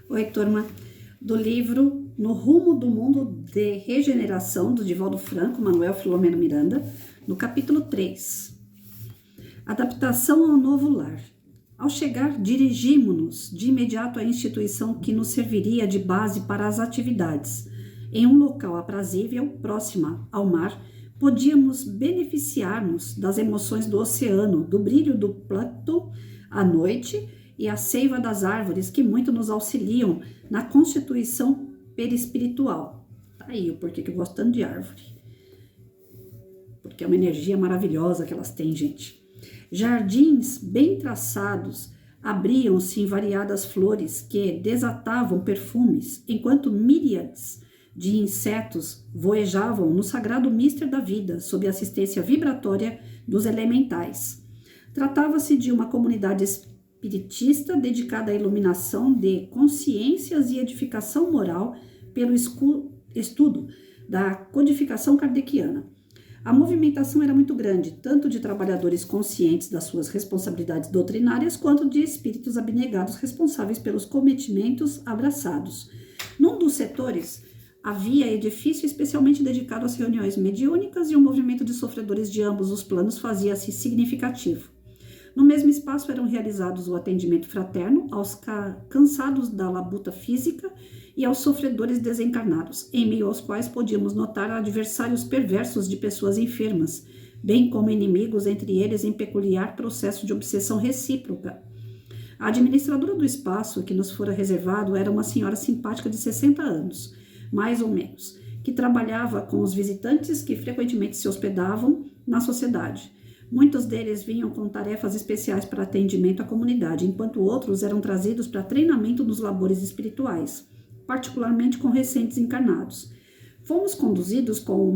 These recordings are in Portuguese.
Oi, turma, do livro No Rumo do Mundo de Regeneração, do Divaldo Franco, Manuel Filomeno Miranda, no capítulo 3. Adaptação ao novo lar. Ao chegar, dirigimos-nos de imediato à instituição que nos serviria de base para as atividades. Em um local aprazível, próxima ao mar, podíamos beneficiar-nos das emoções do oceano, do brilho do plâncton à noite e a seiva das árvores, que muito nos auxiliam na constituição perispiritual. Tá aí o porquê que eu gosto tanto de árvore. Porque é uma energia maravilhosa que elas têm, gente. Jardins bem traçados abriam-se em variadas flores que desatavam perfumes, enquanto míriades de insetos voejavam no sagrado mister da vida, sob a assistência vibratória dos elementais. Tratava-se de uma comunidade espiritista dedicada à iluminação de consciências e edificação moral pelo estudo da codificação kardeciana. A movimentação era muito grande, tanto de trabalhadores conscientes das suas responsabilidades doutrinárias, quanto de espíritos abnegados responsáveis pelos cometimentos abraçados. Num dos setores, havia edifício especialmente dedicado às reuniões mediúnicas e o movimento de sofredores de ambos os planos fazia-se significativo. No mesmo espaço eram realizados o atendimento fraterno aos cansados da labuta física e aos sofredores desencarnados, em meio aos quais podíamos notar adversários perversos de pessoas enfermas, bem como inimigos entre eles em peculiar processo de obsessão recíproca. A administradora do espaço que nos fora reservado era uma senhora simpática de 60 anos, mais ou menos, que trabalhava com os visitantes que frequentemente se hospedavam na sociedade. Muitos deles vinham com tarefas especiais para atendimento à comunidade, enquanto outros eram trazidos para treinamento nos labores espirituais, particularmente com recentes encarnados. Fomos conduzidos com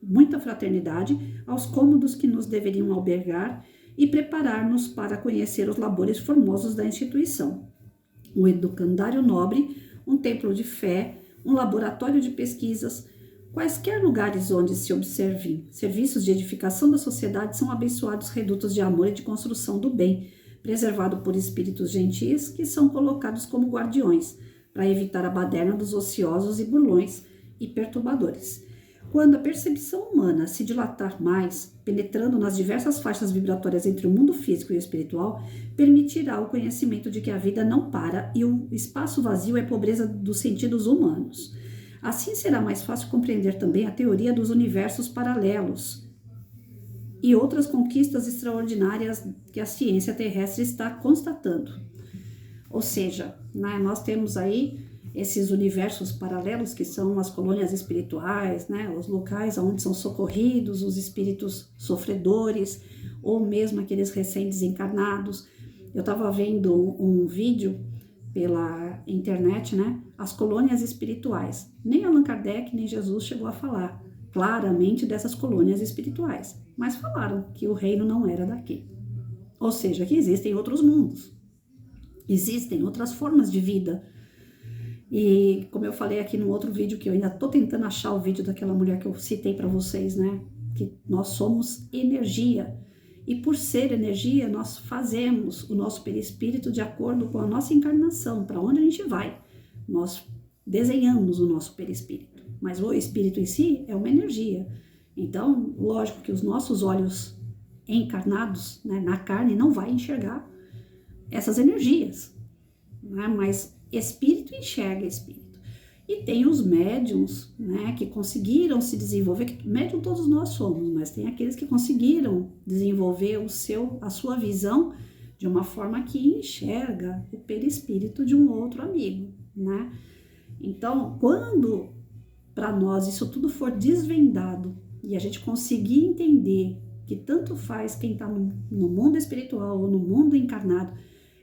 muita fraternidade aos cômodos que nos deveriam albergar e preparar-nos para conhecer os labores formosos da instituição. Um educandário nobre, um templo de fé, um laboratório de pesquisas, quaisquer lugares onde se observem serviços de edificação da sociedade são abençoados redutos de amor e de construção do bem, preservado por espíritos gentis que são colocados como guardiões, para evitar a baderna dos ociosos e burlões e perturbadores. Quando a percepção humana se dilatar mais, penetrando nas diversas faixas vibratórias entre o mundo físico e o espiritual, permitirá o conhecimento de que a vida não para e o espaço vazio é pobreza dos sentidos humanos. Assim será mais fácil compreender também a teoria dos universos paralelos e outras conquistas extraordinárias que a ciência terrestre está constatando. Ou seja, né, nós temos aí esses universos paralelos que são as colônias espirituais, né, os locais onde são socorridos os espíritos sofredores ou mesmo aqueles recém-desencarnados. Eu estava vendo um vídeo pela internet, né, as colônias espirituais. Nem Allan Kardec nem Jesus chegou a falar claramente dessas colônias espirituais, mas falaram que o reino não era daqui. Ou seja, que existem outros mundos. Existem outras formas de vida. E como eu falei aqui no outro vídeo, que eu ainda tô tentando achar o vídeo daquela mulher que eu citei para vocês, né? Que nós somos energia. E por ser energia, nós fazemos o nosso perispírito de acordo com a nossa encarnação, para onde a gente vai. Nós desenhamos o nosso perispírito. Mas o espírito em si é uma energia. Então, lógico que os nossos olhos encarnados, né, na carne não vai enxergar essas energias, né? Mas espírito enxerga espírito. E tem os médiums, né, que conseguiram se desenvolver, que médium todos nós somos, mas tem aqueles que conseguiram desenvolver a sua visão de uma forma que enxerga o perispírito de um outro amigo, né? Então, quando para nós isso tudo for desvendado e a gente conseguir entender que tanto faz quem está no mundo espiritual ou no mundo encarnado,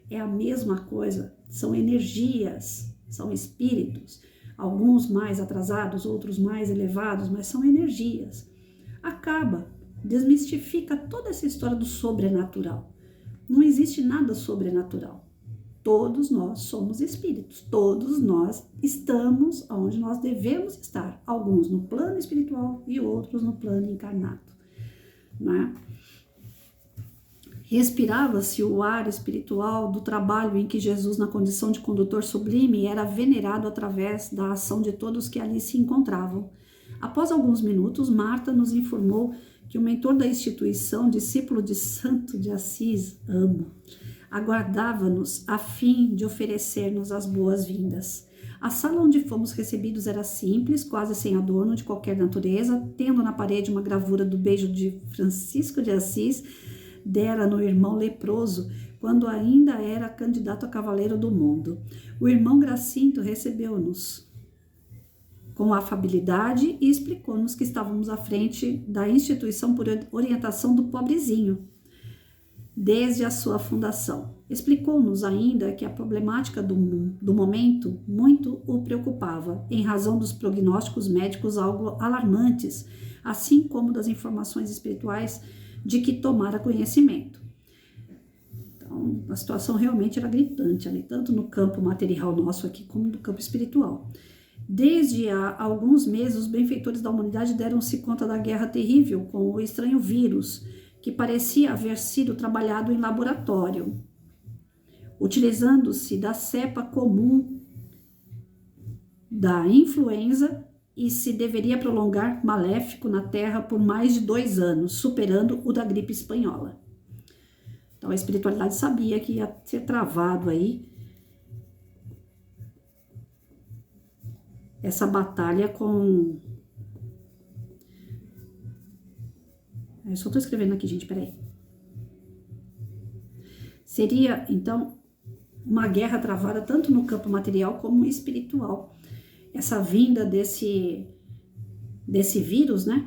é a mesma coisa, são energias, são espíritos, alguns mais atrasados, outros mais elevados, mas são energias. Desmistifica toda essa história do sobrenatural. Não existe nada sobrenatural. Todos nós somos espíritos, todos nós estamos onde nós devemos estar, alguns no plano espiritual e outros no plano encarnado, né? Respirava-se o ar espiritual do trabalho em que Jesus, na condição de condutor sublime, era venerado através da ação de todos que ali se encontravam. Após alguns minutos, Marta nos informou que o mentor da instituição, discípulo de Santo de Assis, aguardava-nos a fim de oferecer-nos as boas-vindas. A sala onde fomos recebidos era simples, quase sem adorno de qualquer natureza, tendo na parede uma gravura do beijo de Francisco de Assis, dera no irmão leproso, quando ainda era candidato a cavaleiro do mundo. O irmão Gracinto recebeu-nos com afabilidade e explicou-nos que estávamos à frente da instituição por orientação do pobrezinho, desde a sua fundação. Explicou-nos ainda que a problemática do momento muito o preocupava, em razão dos prognósticos médicos algo alarmantes, assim como das informações espirituais de que tomara conhecimento. Então, a situação realmente era gritante ali, tanto no campo material nosso aqui, como no campo espiritual. Desde há alguns meses, os benfeitores da humanidade deram-se conta da guerra terrível com o estranho vírus, que parecia haver sido trabalhado em laboratório, utilizando-se da cepa comum da influenza, e se deveria prolongar maléfico na Terra por mais de 2 anos, superando o da gripe espanhola. Então a espiritualidade sabia que ia ser travado aí essa batalha com... Eu só estou escrevendo aqui, gente, peraí. Seria, então, uma guerra travada tanto no campo material como espiritual. Essa vinda desse vírus, né,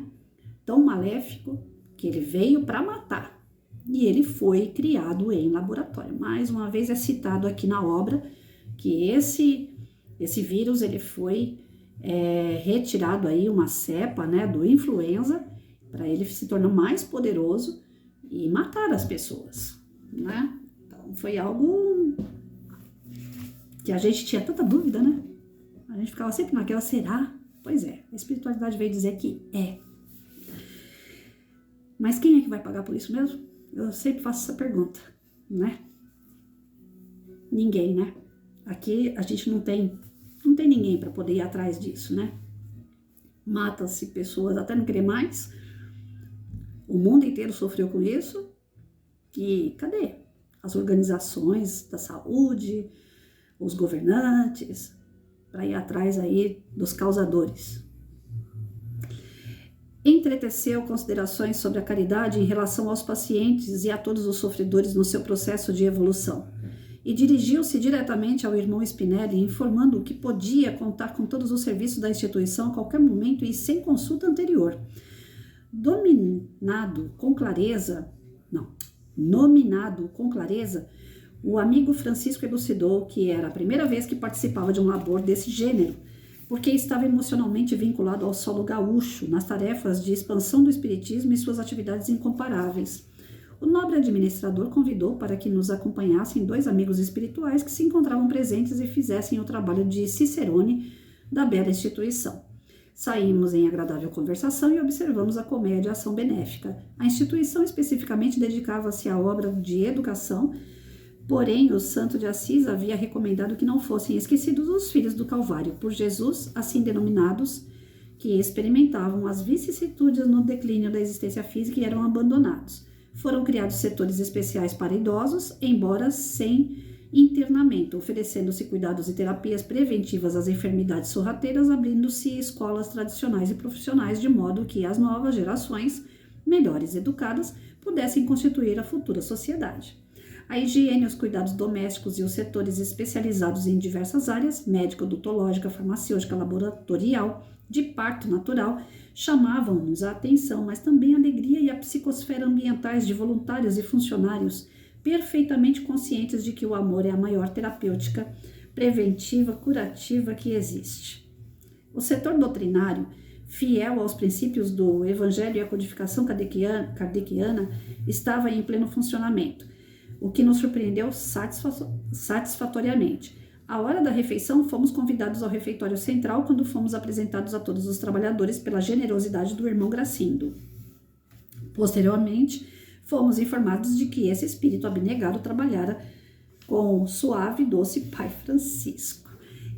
tão maléfico, que ele veio para matar. E ele foi criado em laboratório. Mais uma vez é citado aqui na obra que esse vírus, ele foi retirado aí uma cepa, né, do influenza, para ele se tornar mais poderoso e matar as pessoas, né? Então foi algo que a gente tinha tanta dúvida, né? A gente ficava sempre naquela, será? Pois é, a espiritualidade veio dizer que é. Mas quem é que vai pagar por isso mesmo? Eu sempre faço essa pergunta, né? Ninguém, né? Aqui a gente não tem ninguém para poder ir atrás disso, né? Mata-se pessoas até não querer mais. O mundo inteiro sofreu com isso. E cadê? As organizações da saúde, os governantes, para ir atrás aí dos causadores. Entreteceu considerações sobre a caridade em relação aos pacientes e a todos os sofredores no seu processo de evolução. E dirigiu-se diretamente ao irmão Spinelli, informando que podia contar com todos os serviços da instituição a qualquer momento e sem consulta anterior. Nominado com clareza, o amigo Francisco elucidou que era a primeira vez que participava de um labor desse gênero, porque estava emocionalmente vinculado ao solo gaúcho, nas tarefas de expansão do espiritismo e suas atividades incomparáveis. O nobre administrador convidou para que nos acompanhassem 2 amigos espirituais que se encontravam presentes e fizessem o trabalho de cicerone da bela instituição. Saímos em agradável conversação e observamos a colmeia de ação benéfica. A instituição especificamente dedicava-se à obra de educação, porém o Santo de Assis havia recomendado que não fossem esquecidos os filhos do Calvário, por Jesus, assim denominados, que experimentavam as vicissitudes no declínio da existência física e eram abandonados. Foram criados setores especiais para idosos, embora sem internamento, oferecendo-se cuidados e terapias preventivas às enfermidades sorrateiras, abrindo-se escolas tradicionais e profissionais, de modo que as novas gerações, melhores educadas, pudessem constituir a futura sociedade. A higiene, os cuidados domésticos e os setores especializados em diversas áreas, médico-odontológica, farmacêutica, laboratorial, de parto natural, chamavam-nos a atenção, mas também a alegria e a psicosfera ambientais de voluntários e funcionários, perfeitamente conscientes de que o amor é a maior terapêutica preventiva, curativa que existe. O setor doutrinário, fiel aos princípios do Evangelho e à codificação kardeciana, estava em pleno funcionamento, o que nos surpreendeu satisfatoriamente. À hora da refeição, fomos convidados ao refeitório central, quando fomos apresentados a todos os trabalhadores pela generosidade do irmão Gracindo. Posteriormente, fomos informados de que esse espírito abnegado trabalhara com o suave e doce pai Francisco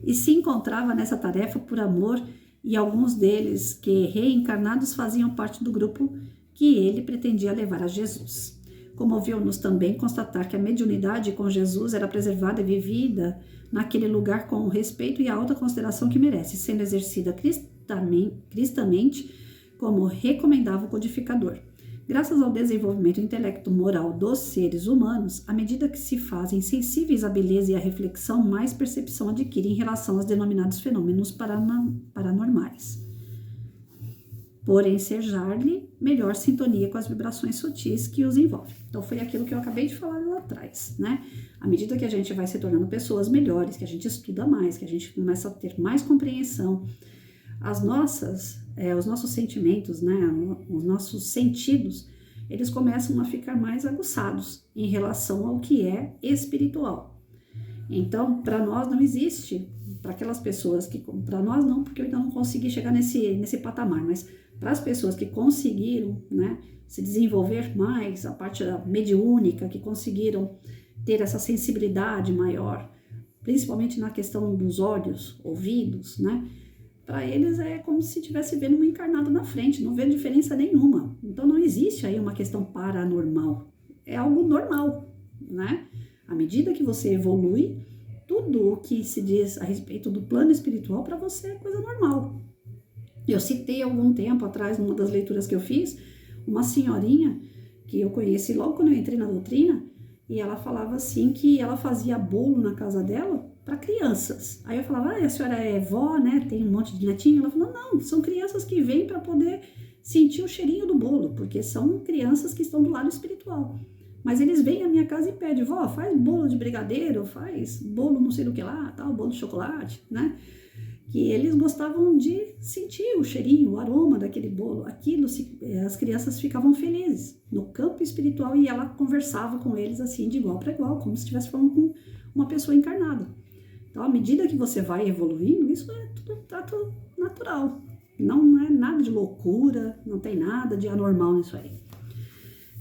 e se encontrava nessa tarefa por amor, e alguns deles que reencarnados faziam parte do grupo que ele pretendia levar a Jesus. Comoveu-nos também constatar que a mediunidade com Jesus era preservada e vivida naquele lugar com o respeito e a alta consideração que merece, sendo exercida cristamente, como recomendava o codificador. Graças ao desenvolvimento intelecto-moral dos seres humanos, à medida que se fazem sensíveis à beleza e à reflexão, mais percepção adquirem em relação aos denominados fenômenos paranormais. Por ensejar-lhe melhor sintonia com as vibrações sutis que os envolvem. Então, foi aquilo que eu acabei de falar lá atrás, né? À medida que a gente vai se tornando pessoas melhores, que a gente estuda mais, que a gente começa a ter mais compreensão, os nossos sentimentos, né? Os nossos sentidos, eles começam a ficar mais aguçados em relação ao que é espiritual. Então, para nós não existe, para aquelas pessoas que... Para nós não, porque eu ainda não consegui chegar nesse patamar, mas para as pessoas que conseguiram, né, se desenvolver mais, a parte mediúnica, que conseguiram ter essa sensibilidade maior, principalmente na questão dos olhos, ouvidos, né, para eles é como se estivesse vendo um encarnado na frente, não vê diferença nenhuma. Então não existe aí uma questão paranormal, é algo normal, né? À medida que você evolui, tudo o que se diz a respeito do plano espiritual para você é coisa normal. Eu citei algum tempo atrás, numa das leituras que eu fiz, uma senhorinha que eu conheci logo quando eu entrei na doutrina, e ela falava assim que ela fazia bolo na casa dela para crianças. Aí eu falava, a senhora é vó, né? Tem um monte de netinho? Ela falou, não, são crianças que vêm para poder sentir o cheirinho do bolo, porque são crianças que estão do lado espiritual. Mas eles vêm à minha casa e pedem, vó, faz bolo de brigadeiro, faz bolo não sei do que lá, tal, bolo de chocolate, né? Que eles gostavam de sentir o cheirinho, o aroma daquele bolo. Aquilo, as crianças ficavam felizes no campo espiritual e ela conversava com eles assim, de igual para igual, como se estivesse falando com uma pessoa encarnada. Então, à medida que você vai evoluindo, isso é tudo trato natural. Não é nada de loucura, não tem nada de anormal nisso aí.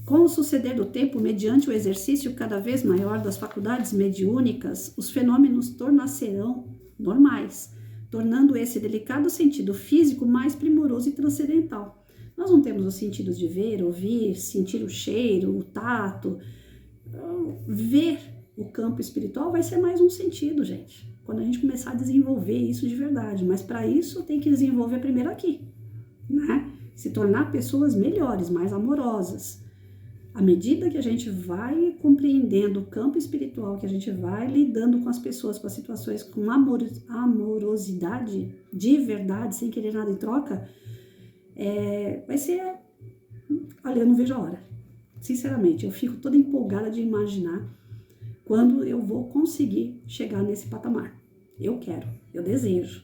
Com o suceder do tempo, mediante o exercício cada vez maior das faculdades mediúnicas, os fenômenos tornar-se-ão normais, tornando esse delicado sentido físico mais primoroso e transcendental. Nós não temos os sentidos de ver, ouvir, sentir o cheiro, o tato. Ver o campo espiritual vai ser mais um sentido, gente, quando a gente começar a desenvolver isso de verdade. Mas para isso tem que desenvolver primeiro aqui, né? Se tornar pessoas melhores, mais amorosas. À medida que a gente vai compreendendo o campo espiritual, que a gente vai lidando com as pessoas, com as situações, com amorosidade, de verdade, sem querer nada em troca, vai ser... Olha, eu não vejo a hora. Sinceramente, eu fico toda empolgada de imaginar quando eu vou conseguir chegar nesse patamar. Eu quero, eu desejo,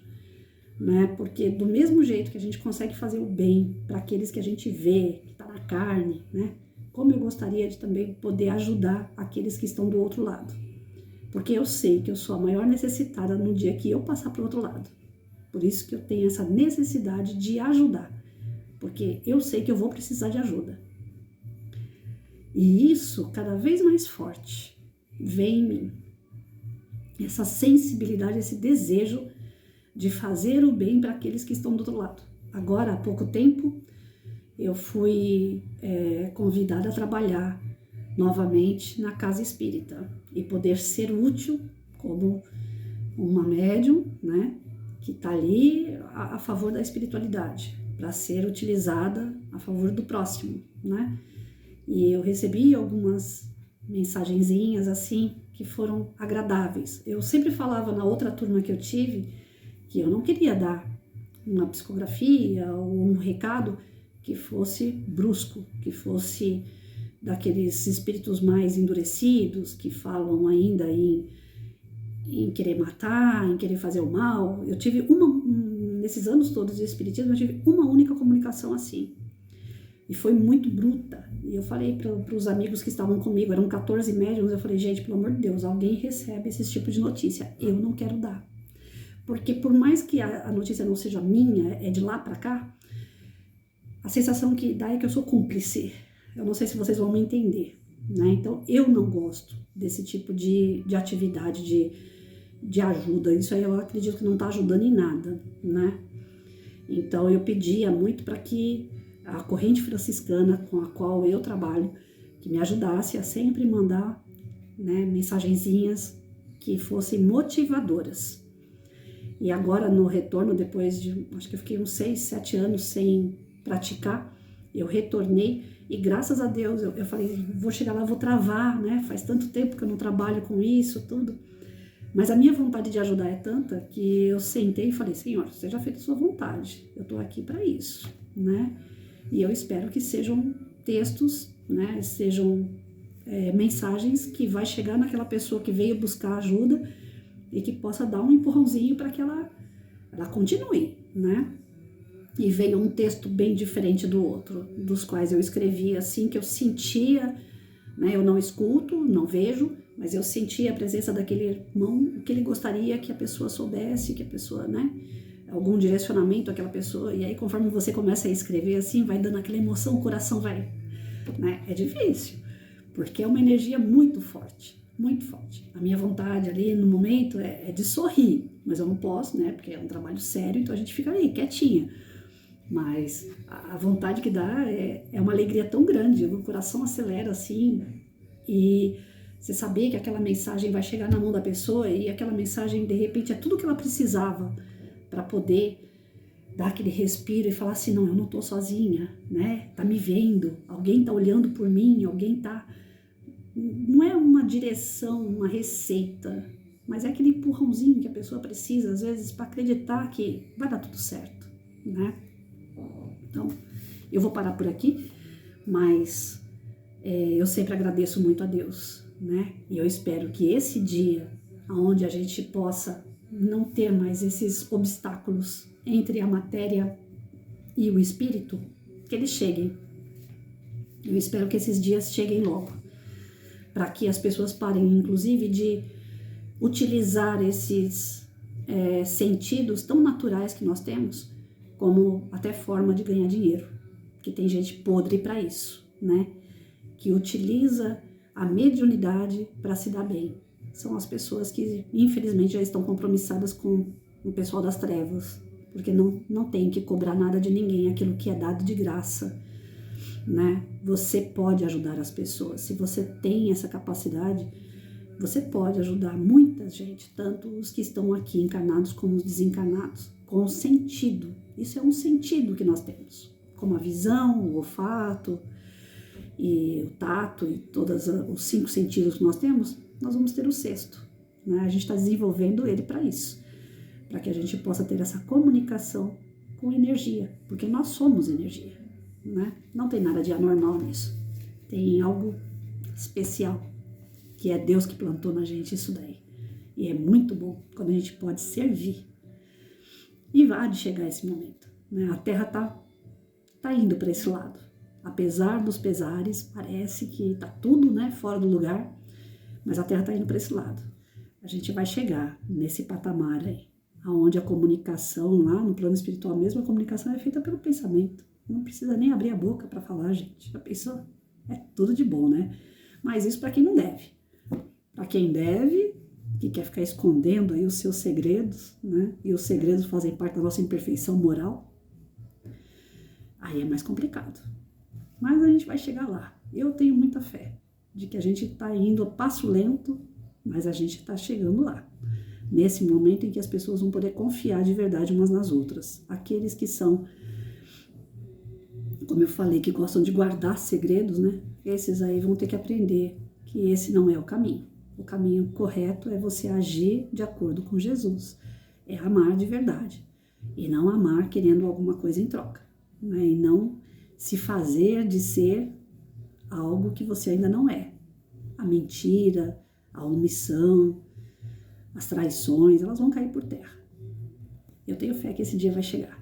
né? Porque do mesmo jeito que a gente consegue fazer o bem para aqueles que a gente vê, que está na carne, né? Como eu gostaria de também poder ajudar aqueles que estão do outro lado. Porque eu sei que eu sou a maior necessitada no dia que eu passar para o outro lado. Por isso que eu tenho essa necessidade de ajudar. Porque eu sei que eu vou precisar de ajuda. E isso, cada vez mais forte, vem em mim. Essa sensibilidade, esse desejo de fazer o bem para aqueles que estão do outro lado. Agora, há pouco tempo, eu fui convidada a trabalhar novamente na casa espírita e poder ser útil como uma médium, né, que está ali a favor da espiritualidade, para ser utilizada a favor do próximo, né? E eu recebi algumas mensagenzinhas assim que foram agradáveis. Eu sempre falava na outra turma que eu tive que eu não queria dar uma psicografia ou um recado que fosse brusco, que fosse daqueles espíritos mais endurecidos, que falam ainda em querer matar, em querer fazer o mal. Eu tive nesses anos todos de espiritismo, eu tive uma única comunicação assim. E foi muito bruta. E eu falei para os amigos que estavam comigo, eram 14 médiums, eu falei, gente, pelo amor de Deus, alguém recebe esse tipo de notícia. Eu não quero dar. Porque por mais que a notícia não seja minha, é de lá para cá, a sensação que dá é que eu sou cúmplice, eu não sei se vocês vão me entender, né? Então, eu não gosto desse tipo de atividade, de ajuda. Isso aí eu acredito que não está ajudando em nada, né? Então, eu pedia muito para que a corrente franciscana com a qual eu trabalho, que me ajudasse a sempre mandar, né, mensagenzinhas que fossem motivadoras. E agora, no retorno, depois de, acho que eu fiquei uns 6, 7 anos sem praticar, eu retornei e graças a Deus eu falei, vou chegar lá, vou travar, né? Faz tanto tempo que eu não trabalho com isso, tudo. Mas a minha vontade de ajudar é tanta que eu sentei e falei, Senhor, seja feita a sua vontade, eu tô aqui para isso, né? E eu espero que sejam textos, né? Sejam mensagens que vai chegar naquela pessoa que veio buscar ajuda e que possa dar um empurrãozinho para que ela continue, né? E veio um texto bem diferente do outro, dos quais eu escrevi assim, que eu sentia, né? Eu não escuto, não vejo, mas eu sentia a presença daquele irmão, o que ele gostaria que a pessoa soubesse, que a pessoa, né? Algum direcionamento àquela pessoa, e aí conforme você começa a escrever assim, vai dando aquela emoção, o coração vai, né? É difícil, porque é uma energia muito forte. Muito forte. A minha vontade ali no momento é de sorrir, mas eu não posso, né? Porque é um trabalho sério, então a gente fica ali, quietinha. Mas a vontade que dá é uma alegria tão grande, o coração acelera assim, e você saber que aquela mensagem vai chegar na mão da pessoa e aquela mensagem, de repente, é tudo que ela precisava para poder dar aquele respiro e falar assim, não, eu não tô sozinha, né? Tá me vendo, alguém tá olhando por mim, alguém tá... Não é uma direção, uma receita, mas é aquele empurrãozinho que a pessoa precisa, às vezes, para acreditar que vai dar tudo certo, né? Então, eu vou parar por aqui, mas eu sempre agradeço muito a Deus, né? E eu espero que esse dia, onde a gente possa não ter mais esses obstáculos entre a matéria e o espírito, que eles cheguem. Eu espero que esses dias cheguem logo, para que as pessoas parem, inclusive, de utilizar esses sentidos tão naturais que nós temos, como até forma de ganhar dinheiro, que tem gente podre para isso, né? Que utiliza a mediunidade para se dar bem. São as pessoas que, infelizmente, já estão compromissadas com o pessoal das trevas, porque não tem que cobrar nada de ninguém, aquilo que é dado de graça, né? Você pode ajudar as pessoas, se você tem essa capacidade, você pode ajudar muita gente, tanto os que estão aqui encarnados como os desencarnados, com sentido. Isso é um sentido que nós temos, como a visão, o olfato e o tato e todos os 5 sentidos que nós temos, nós vamos ter o 6º, né? A gente está desenvolvendo ele para isso, para que a gente possa ter essa comunicação com energia, porque nós somos energia, né? Não tem nada de anormal nisso, tem algo especial, que é Deus que plantou na gente isso daí. E é muito bom quando a gente pode servir. E vai de chegar esse momento, né? A Terra tá indo para esse lado. Apesar dos pesares, parece que tá tudo, né, fora do lugar, mas a Terra tá indo para esse lado. A gente vai chegar nesse patamar aí, onde a comunicação lá no plano espiritual mesmo, a comunicação é feita pelo pensamento. Não precisa nem abrir a boca para falar, gente. Já pensou? É tudo de bom, né? Mas isso para quem não deve. Para quem deve, que quer ficar escondendo aí os seus segredos, né? E os segredos fazem parte da nossa imperfeição moral, aí é mais complicado. Mas a gente vai chegar lá. Eu tenho muita fé de que a gente está indo a passo lento, mas a gente está chegando lá. Nesse momento em que as pessoas vão poder confiar de verdade umas nas outras. Aqueles que são, como eu falei, que gostam de guardar segredos, né? Esses aí vão ter que aprender que esse não é o caminho. O caminho correto é você agir de acordo com Jesus. É amar de verdade. E não amar querendo alguma coisa em troca, né? E não se fazer de ser algo que você ainda não é. A mentira, a omissão, as traições, elas vão cair por terra. Eu tenho fé que esse dia vai chegar.